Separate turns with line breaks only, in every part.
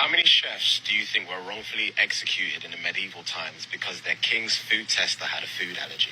How many chefs do you think were wrongfully executed in the medieval times because their king's food tester had a food allergy?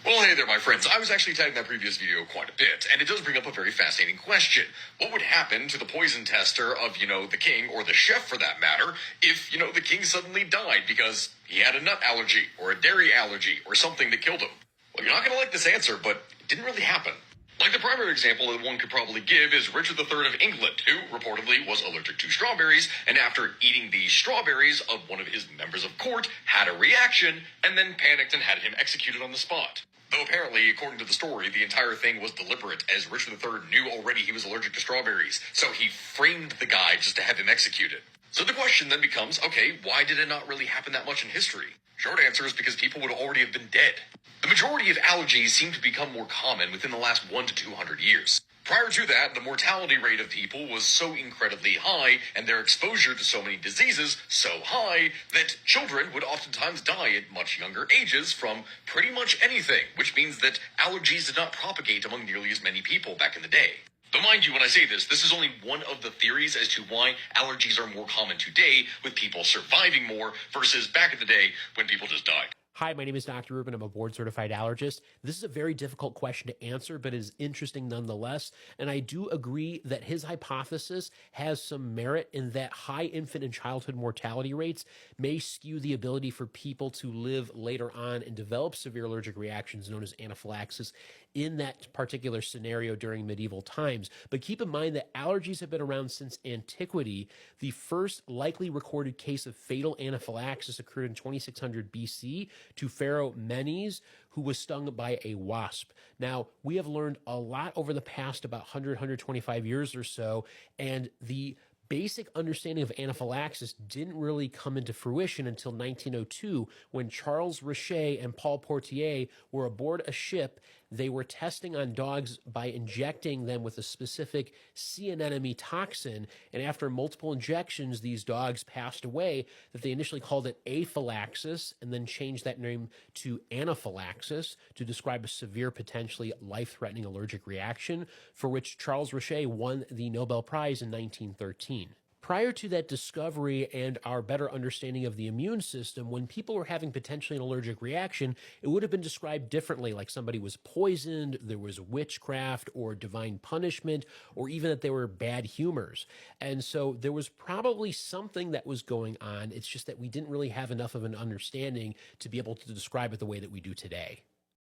Well, hey there, my friends. I was actually tagging that previous video quite a bit, and it does bring up a very fascinating question. What would happen to the poison tester of, the king, or the chef for that matter, if, the king suddenly died because he had a nut allergy, or a dairy allergy, or something that killed him? Well, you're not going to like this answer, but it didn't really happen. Like the primary example that one could probably give is Richard III of England, who reportedly was allergic to strawberries, and after eating the strawberries of one of his members of court, had a reaction, and then panicked and had him executed on the spot. Though apparently, according to the story, the entire thing was deliberate, as Richard III knew already he was allergic to strawberries, so he framed the guy just to have him executed. So the question then becomes, okay, why did it not really happen that much in history? Short answer is because people would already have been dead. The majority of allergies seem to become more common within the last 1 to 200 years. Prior to that, the mortality rate of people was so incredibly high, and their exposure to so many diseases so high, that children would oftentimes die at much younger ages from pretty much anything, which means that allergies did not propagate among nearly as many people back in the day. Though mind you, when I say this is only one of the theories as to why allergies are more common today, with people surviving more, versus back in the day when people just died.
Hi, my name is Dr. Rubin. I'm a board-certified allergist. This is a very difficult question to answer, but it is interesting nonetheless. And I do agree that his hypothesis has some merit in that high infant and childhood mortality rates may skew the ability for people to live later on and develop severe allergic reactions known as anaphylaxis in that particular scenario during medieval times. But keep in mind that allergies have been around since antiquity. The first likely recorded case of fatal anaphylaxis occurred in 2600 BC to Pharaoh Menes, who was stung by a wasp. Now, we have learned a lot over the past about 100, 125 years or so, and the basic understanding of anaphylaxis didn't really come into fruition until 1902, when Charles Richet and Paul Portier were aboard a ship. They were testing on dogs by injecting them with a specific sea anemone toxin, and after multiple injections, these dogs passed away. That they initially called it aphylaxis, and then changed that name to anaphylaxis to describe a severe, potentially life-threatening allergic reaction, for which Charles Richet won the Nobel Prize in 1913. Prior to that discovery and our better understanding of the immune system, when people were having potentially an allergic reaction, it would have been described differently, like somebody was poisoned, there was witchcraft or divine punishment, or even that they were bad humors. And so there was probably something that was going on. It's just that we didn't really have enough of an understanding to be able to describe it the way that we do today.